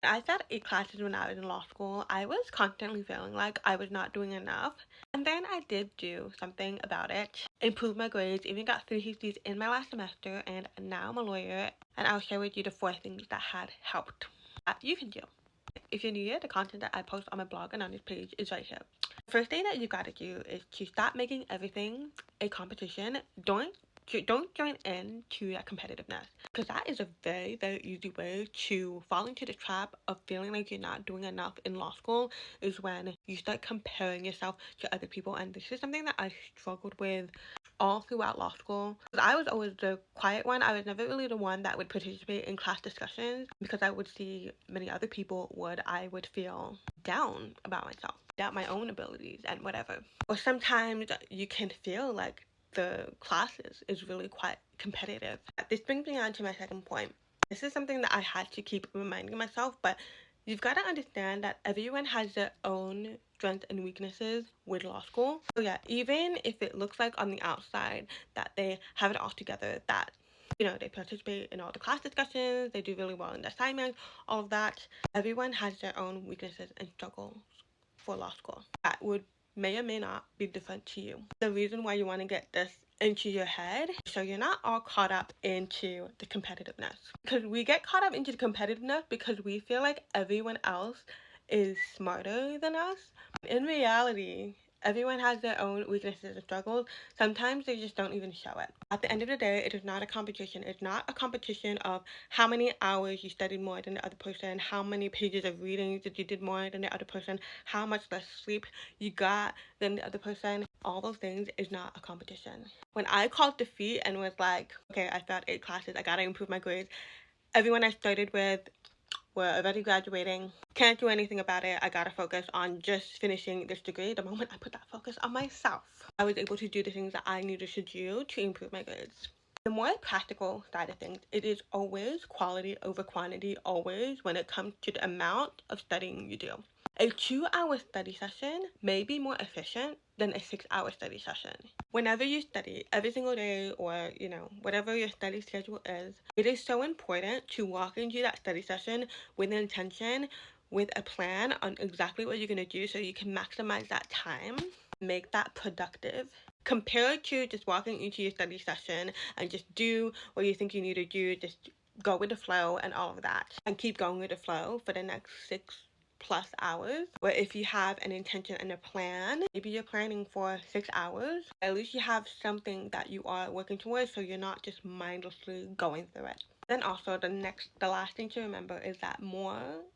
I sat 8 classes when I was in law school. I was constantly feeling like I was not doing enough. And then I did do something about it. Improved my grades, even got 3 CCs in my last semester, and now I'm a lawyer. And I'll share with you the 4 things that had helped that you can do. If you're new here, the content that I post on my blog and on this page is right here. The first thing that you gotta do is to stop making everything a competition. Don't join in to that competitiveness, because that is a very, very easy way to fall into the trap of feeling like you're not doing enough in law school, is when you start comparing yourself to other people. And this is something that I struggled with all throughout law school. I was always the quiet one. I was never really the one that would participate in class discussions, because I would see many other people would. I would feel down about myself, doubt my own abilities and whatever. Or sometimes you can feel like the classes is really quite competitive. This brings me on to my second point. This is something that I had to keep reminding myself, but you've got to understand that everyone has their own strengths and weaknesses with law school. So yeah, even if it looks like on the outside that they have it all together, that they participate in all the class discussions, they do really well in the assignments, all of that, everyone has their own weaknesses and struggles for law school. That would may or may not be different to you. The reason why you want to get this into your head, so you're not all caught up into the competitiveness. Because we get caught up into the competitiveness because we feel like everyone else is smarter than us. In reality, everyone has their own weaknesses and struggles. Sometimes they just don't even show it. At the end of the day, it is not a competition. It's not a competition of how many hours you studied more than the other person, how many pages of reading that you did more than the other person, how much less sleep you got than the other person. All those things is not a competition. When I called defeat and was like, okay, I failed 8 classes, I gotta improve my grades, everyone I started with were already graduating. Can't do anything about it. I gotta focus on just finishing this degree. The moment I put that focus on myself, I was able to do the things that I needed to do to improve my grades. The more practical side of things, it is always quality over quantity, always, when it comes to the amount of studying you do. A 2-hour study session may be more efficient than a 6-hour study session. Whenever you study, every single day, or whatever your study schedule is, it is so important to walk into that study session with an intention, with a plan on exactly what you're going to do, so you can maximize that time, make that productive, compared to just walking into your study session and just do what you think you need to do, just go with the flow and all of that, and keep going with the flow for the next 6+ hours. But if you have an intention and a plan, maybe you're planning for 6 hours, at least you have something that you are working towards, so you're not just mindlessly going through it. Then also the last thing to remember is that more